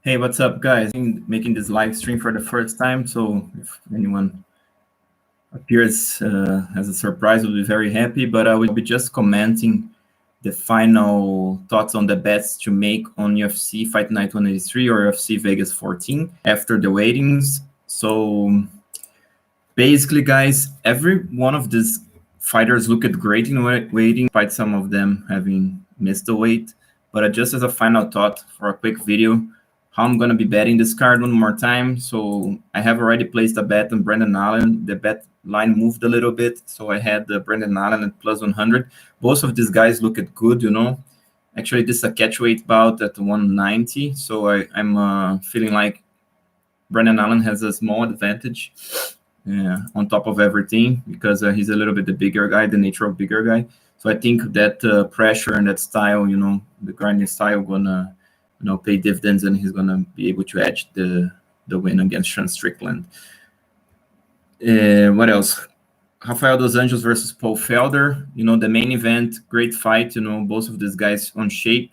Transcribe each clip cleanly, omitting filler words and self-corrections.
Hey, what's up, guys? I'm making this live stream for the first time, so if anyone appears as a surprise, we'll be very happy. But I will be just commenting the final thoughts on the bets to make on UFC Fight Night 183 or UFC Vegas 14 after the weightings. So basically, guys, every one of these fighters looked great in weighting, despite some of them having missed the weight. But just as a final thought for a quick video, how I'm going to be betting this card one more time. So I have already placed a bet on Brendan Allen. The bet line moved a little bit, so I had Brendan Allen at plus 100. Both of these guys look good, you know. Actually, this is a catchweight bout at 190, so I'm feeling like Brendan Allen has a small advantage on top of everything because he's a little bit the bigger guy, the nature of bigger guy. So I think that pressure and that style, you know, the grinding style gonna pay dividends, and he's gonna be able to edge the win against Sean Strickland. What else? Rafael dos Anjos versus Paul Felder. You know, the main event, great fight. You know, both of these guys on shape.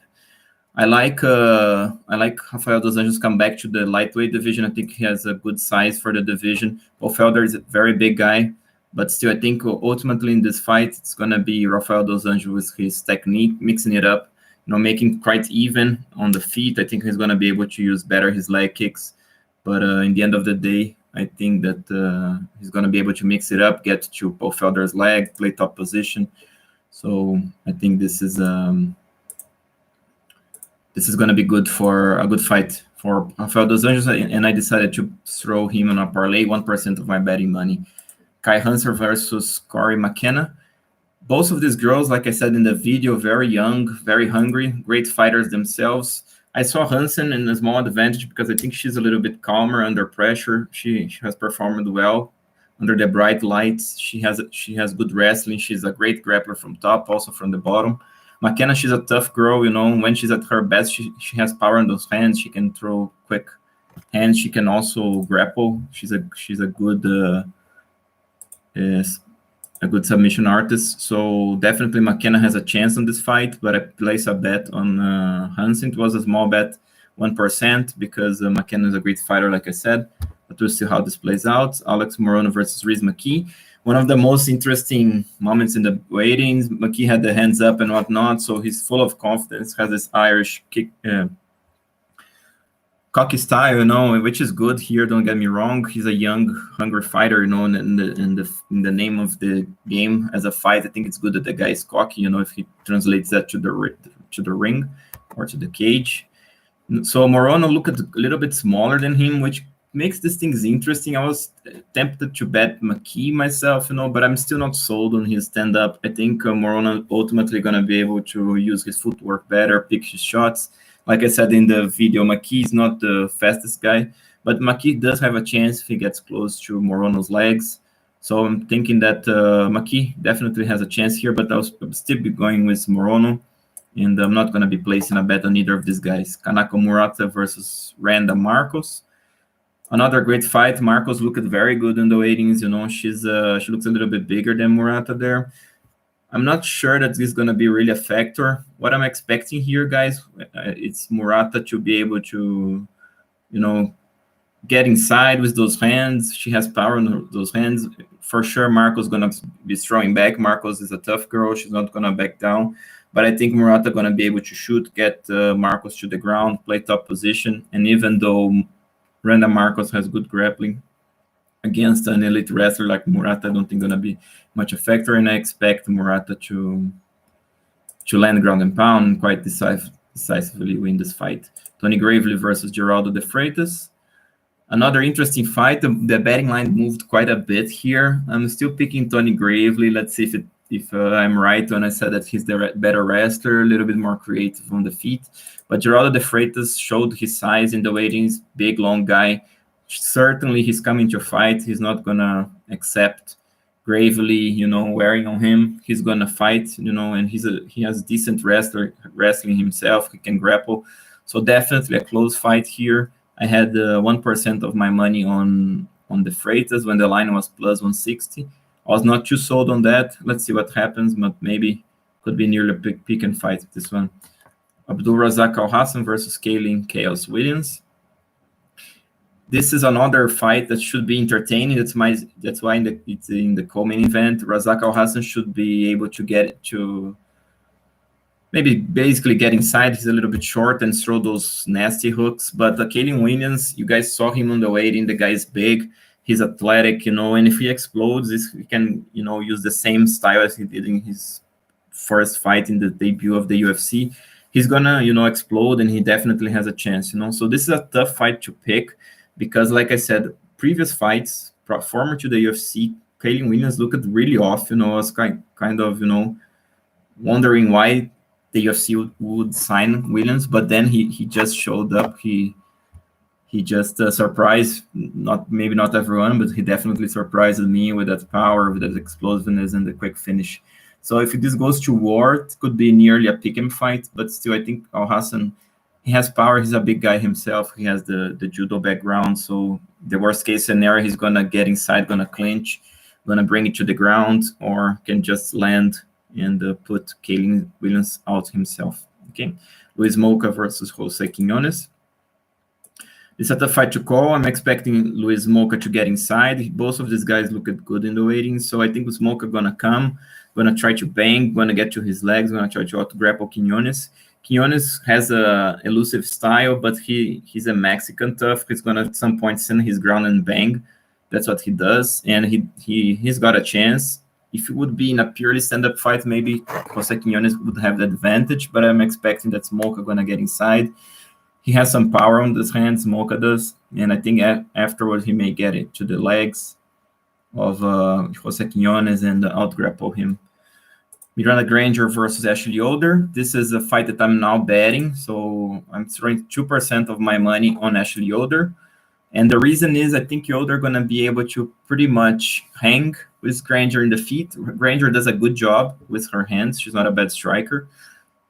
I like Rafael dos Anjos come back to the lightweight division. I think he has a good size for the division. Paul Felder is a very big guy, but still, I think ultimately in this fight, it's gonna be Rafael dos Anjos with his technique, mixing it up, you know, making quite even on the feet. I think he's gonna be able to use better his leg kicks, but in the end of the day, I think that he's gonna be able to mix it up, get to Paul Felder's leg, play top position. So I think this is going to be good for a good fight for Rafael dos Anjos, and I decided to throw him on a parlay, 1% of my betting money. Kai Hanser versus Corey McKenna. Both of these girls, like I said in the video, very young, very hungry, great fighters themselves. I saw Hansen in a small advantage because I think she's a little bit calmer under pressure. She has performed well under the bright lights. She has good wrestling. She's a great grappler from top, also from the bottom. McKenna, she's a tough girl, you know. When she's at her best, she has power in those hands. She can throw quick hands. She can also grapple. She's a good submission artist. So definitely McKenna has a chance on this fight, but I placed a bet on Hansen. It was a small bet, 1%, because McKenna is a great fighter, like I said. But we'll see how this plays out. Alex Morono versus Rhys McKee. One of the most interesting moments in the weightings. McKee had the hands up and whatnot, so he's full of confidence, has this Irish kick, cocky style, you know, which is good here. Don't get me wrong. He's a young, hungry fighter, you know. In the name of the game as a fight, I think it's good that the guy is cocky. You know, if he translates that to the ring or to the cage. So Morono looked a little bit smaller than him, which makes these things interesting. I was tempted to bet McKee myself, you know, but I'm still not sold on his stand-up. I think Morono ultimately going to be able to use his footwork better, pick his shots. Like I said in the video, McKee is not the fastest guy, but McKee does have a chance if he gets close to Morono's legs. So I'm thinking that McKee definitely has a chance here, but I'll still be going with Morono, and I'm not going to be placing a bet on either of these guys. Kanako Murata versus Randa Marcos. Another great fight. Marcos looked very good in the weightings. You know, she looks a little bit bigger than Murata there. I'm not sure that this is going to be really a factor. What I'm expecting here, guys, it's Murata to be able to, you know, get inside with those hands. She has power in those hands. For sure, Marcos going to be throwing back. Marcos is a tough girl. She's not going to back down. But I think Murata going to be able to shoot, get Marcos to the ground, play top position. And even though Randa Marcos has good grappling against an elite wrestler like Murata, I don't think going to be much a factor, and I expect Murata to land ground and pound and quite decisively win this fight. Tony Gravely versus Geraldo de Freitas. Another interesting fight. The betting line moved quite a bit here. I'm still picking Tony Gravely. Let's see if I'm right when I said that he's the better wrestler, a little bit more creative on the feet. But Geraldo de Freitas showed his size in the weightings, big, long guy. Certainly, he's coming to fight. He's not going to accept Gravely, you know, wearing on him. He's going to fight, you know, and he has decent wrestling himself. He can grapple. So definitely a close fight here. I had 1% of my money on the Freitas when the line was plus 160. I was not too sold on that. Let's see what happens, but maybe could be nearly pick and fight this one. Abdul Razak Al Hassan versus Kaylin Chaos Williams. This is another fight that should be entertaining. That's why it's in the co-main event. Razak Al-Hassan should be able to get to maybe basically get inside. He's a little bit short and throw those nasty hooks. But Kaylin Williams, you guys saw him on the weighting. The guy is big. He's athletic, and if he explodes, he can, use the same style as he did in his first fight in the debut of the UFC. He's gonna, explode, and he definitely has a chance, So this is a tough fight to pick because, like I said, previous fights, former to the UFC, Kaylin Williams looked really off, I was kind of, wondering why the UFC would sign Williams, but then he just showed up. He just surprised, maybe not everyone, but he definitely surprised me with that power, with that explosiveness, and the quick finish. So if this goes to war, it could be nearly a pick-em fight, but still, I think Al-Hassan, he has power. He's a big guy himself. He has the judo background, so the worst-case scenario, he's going to get inside, going to clinch, going to bring it to the ground, or can just land and put Kaylin Williams out himself. Okay, Luis Moca versus Jose Quinones. This is a tough fight to call. I'm expecting Luis Moca to get inside. Both of these guys looked good in the waiting, so I think Luis Moca gonna come, gonna try to bang, gonna get to his legs, gonna try to out-grapple Quinones. Quinones has a elusive style, but he's a Mexican tough. He's gonna at some point send his ground and bang. That's what he does, and he's got a chance. If it would be in a purely stand-up fight, maybe Jose Quinones would have the advantage, but I'm expecting that Moca gonna get inside. He has some power on his hands, Moca does, and I think afterwards he may get it to the legs of Jose Quinones and out-grapple him. Miranda Granger versus Ashley Yoder. This is a fight that I'm now betting, so I'm throwing 2% of my money on Ashley Yoder. And the reason is I think Yoder going to be able to pretty much hang with Granger in the feet. Granger does a good job with her hands. She's not a bad striker.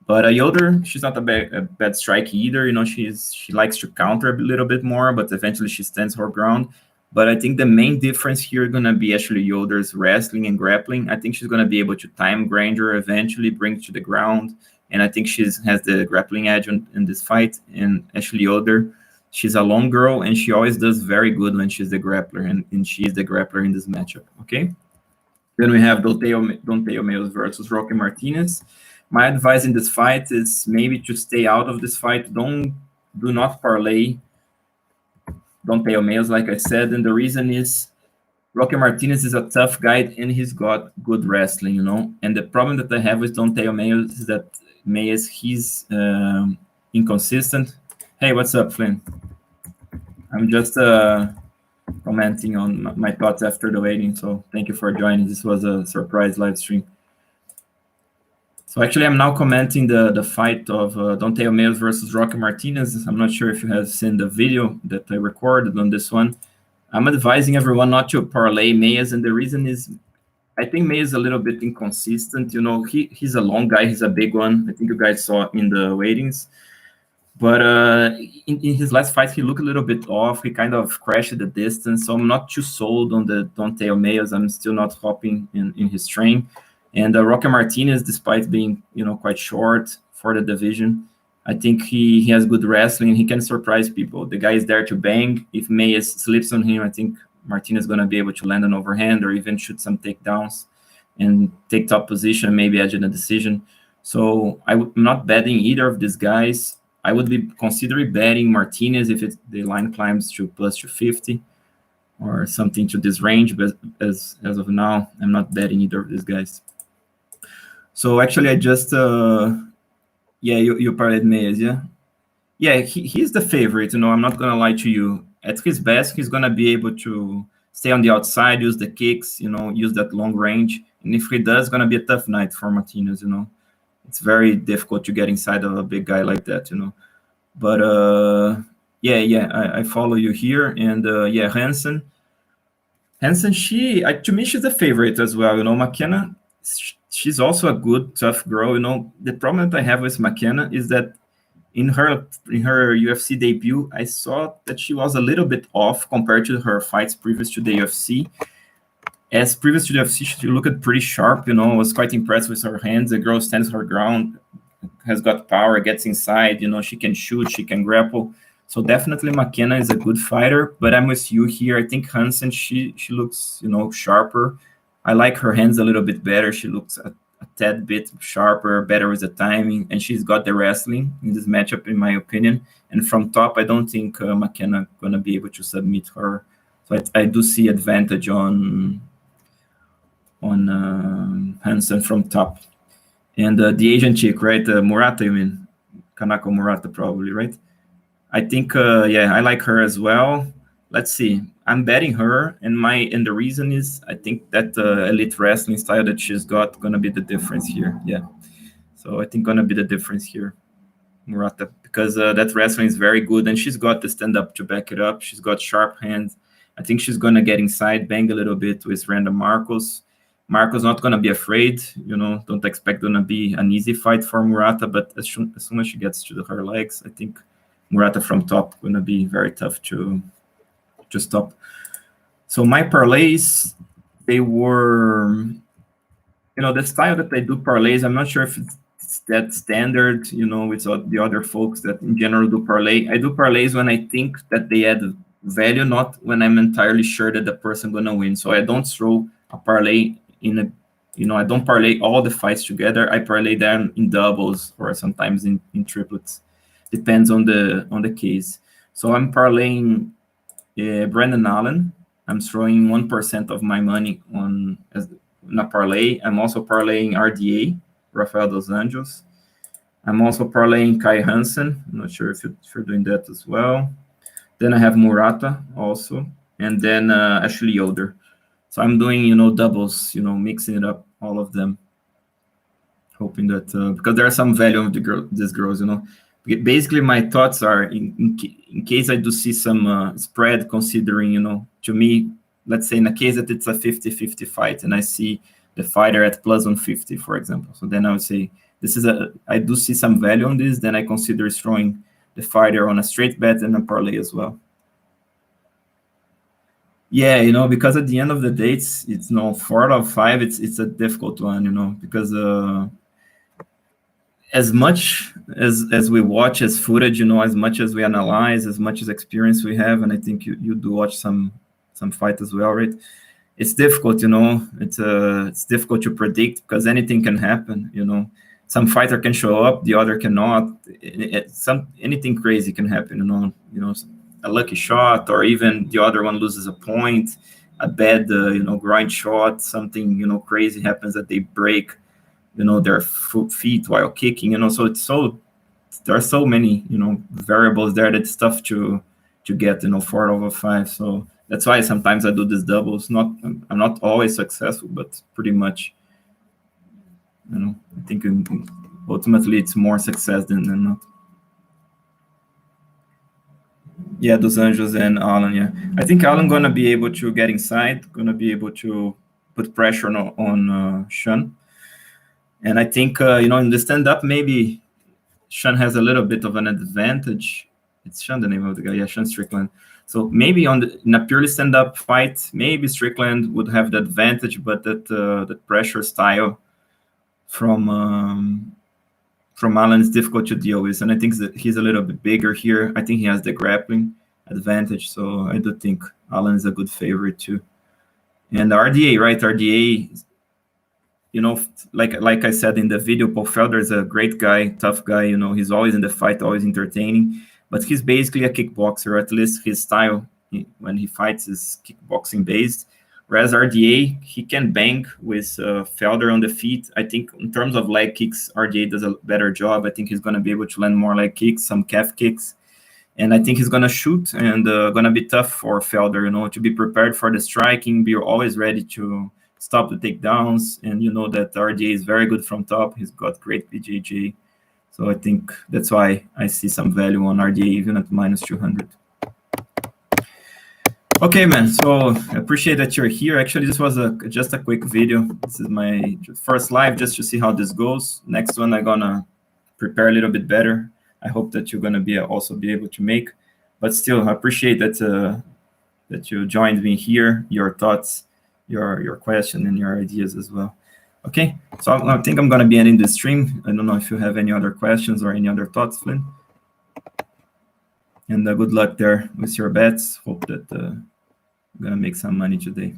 But Yoder, she's not a bad striker either. She likes to counter a little bit more, but eventually she stands her ground. But I think the main difference here is going to be Ashley Yoder's wrestling and grappling. I think she's going to be able to time Granger, eventually bring it to the ground. And I think she has the grappling edge in this fight. And Ashley Yoder, she's a long girl, and she always does very good when she's the grappler, and she's the grappler in this matchup, okay? Then we have Donteo Meos versus Roque Martinez. My advice in this fight is maybe to stay out of this fight. Do not parlay Donteo Meos, like I said, and the reason is Roque Martinez is a tough guy, and he's got good wrestling, And the problem that I have with Donteo Meos is that he's inconsistent. Hey, what's up, Flynn? I'm just commenting on my thoughts after the waiting, so thank you for joining. This was a surprise live stream. So actually, I'm now commenting the fight of Donteo Meos versus Roque Martinez. I'm not sure if you have seen the video that I recorded on this one. I'm advising everyone not to parlay Meos, and the reason is I think Meos is a little bit inconsistent. He's a long guy. He's a big one. I think you guys saw in the weightings. But in his last fight, he looked a little bit off. He kind of crashed the distance. So I'm not too sold on the Donteo Meos. I'm still not hopping in his train. And Roque Martinez, despite being, quite short for the division, I think he has good wrestling. He can surprise people. The guy is there to bang. If Meos slips on him, I think Martinez is going to be able to land an overhand or even shoot some takedowns and take top position, maybe edge in a decision. So I'm not betting either of these guys. I would be considering betting Martinez if the line climbs to plus 250 or something to this range. But as of now, I'm not betting either of these guys. So actually, I just you parlayed Meos, yeah? Yeah, he's the favorite, I'm not gonna lie to you. At his best, he's gonna be able to stay on the outside, use the kicks, use that long range. And if he does, it's gonna be a tough night for Martinez, It's very difficult to get inside of a big guy like that, But I follow you here, and Hansen, to me, she's a favorite as well, McKenna. She's also a good, tough girl, The problem that I have with McKenna is that in her UFC debut, I saw that she was a little bit off compared to her fights previous to the UFC. As previous to the UFC, she looked pretty sharp, I was quite impressed with her hands. The girl stands her ground, has got power, gets inside, she can shoot, she can grapple. So definitely McKenna is a good fighter, but I'm with you here. I think Hansen, she looks, you know, sharper. I like her hands a little bit better. She looks a tad bit sharper, better with the timing, and she's got the wrestling in this matchup, in my opinion. And from top, I don't think McKenna gonna be able to submit her. So I do see advantage on Hansen from top. And the Asian chick, right? Murata, you mean? Kanako Murata, probably, right? I think, yeah, I like her as well. Let's see. I'm betting her, and the reason is I think that elite wrestling style that she's got gonna be the difference here. Yeah. So I think gonna be the difference here, Murata, because that wrestling is very good, and she's got the stand up to back it up. She's got sharp hands. I think she's gonna get inside, bang a little bit with Random Marcos. Marcos not gonna be afraid, you know. Don't expect gonna be an easy fight for Murata, but as soon as she gets to her legs, I think Murata from top gonna be very tough to stop. So my parlays, they were, you know, the style that I do parlays. I'm not sure if it's that standard, you know, with the other folks that in general do parlay. I do parlays when I think that they add value, not when I'm entirely sure that the person gonna win. So I don't throw a parlay in a, you know, I don't parlay all the fights together. I parlay them in doubles or sometimes in triplets. Depends on the case. So I'm parlaying Brandon Allen. I'm throwing 1% of my money on a parlay. I'm also parlaying RDA, Rafael dos Anjos. I'm also parlaying Kai Hansen. I'm not sure if you're doing that as well. Then I have Murata also, and then Ashley Yoder. So I'm doing, you know, doubles, you know, mixing it up, all of them, hoping that because there's some value of these girls, you know. Basically, my thoughts are in case I do see some spread, considering, you know, to me, let's say in a case that it's a 50-50 fight, and I see the fighter at plus 150, for example. So then I would say I do see some value on this. Then I consider throwing the fighter on a straight bet and a parlay as well. Yeah, you know, because at the end of the day, it's you know, 4 out of 5. It's a difficult one, you know, because as much as we watch as footage, you know, as much as we analyze, as much as experience we have, and I think you do watch some fight as well, right? It's difficult, you know. It's difficult to predict because anything can happen, you know. Some fighter can show up, the other cannot. Anything crazy can happen, you know. You know, a lucky shot, or even the other one loses a point, a bad, you know, grind shot, something, you know, crazy happens that they break, you know, their feet while kicking, you know. So there are so many, you know, variables there that it's tough to get, you know, 4 over 5. So that's why sometimes I do these doubles. I'm not always successful, but pretty much, you know, I think ultimately it's more success than not. Yeah, Dos Anjos and Alan. Yeah, I think Alan gonna be able to get inside, gonna be able to put pressure on Sean. And I think you know, in the stand-up, maybe Sean has a little bit of an advantage. It's Sean, the name of the guy. Yeah, Sean Strickland. So maybe in a purely stand-up fight, maybe Strickland would have the advantage, but that pressure style from Alan is difficult to deal with, and I think that he's a little bit bigger here. I think he has the grappling advantage, so I do think Alan is a good favorite too. And RDA, right? RDA, you know, like I said in the video, Paul Felder is a great guy, tough guy. You know, he's always in the fight, always entertaining, but he's basically a kickboxer. At least his style when he fights is kickboxing based. Whereas RDA, he can bang with Felder on the feet. I think in terms of leg kicks, RDA does a better job. I think he's going to be able to land more leg kicks, some calf kicks. And I think he's going to shoot and going to be tough for Felder, you know, to be prepared for the striking, be always ready to stop the takedowns. And you know that RDA is very good from top. He's got great BJJ. So I think that's why I see some value on RDA even at minus 200. Okay, man. So I appreciate that you're here. Actually, this was just a quick video. This is my first live just to see how this goes. Next one, I'm gonna prepare a little bit better. I hope that you're gonna also be able to make. But still, I appreciate that that you joined me here. Your thoughts, your question, and your ideas as well. Okay. So I think I'm gonna be ending the stream. I don't know if you have any other questions or any other thoughts, Flynn. And good luck there with your bets. Hope that you're gonna make some money today.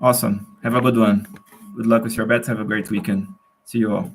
Awesome. Have a good one. Good luck with your bets. Have a great weekend. See you all.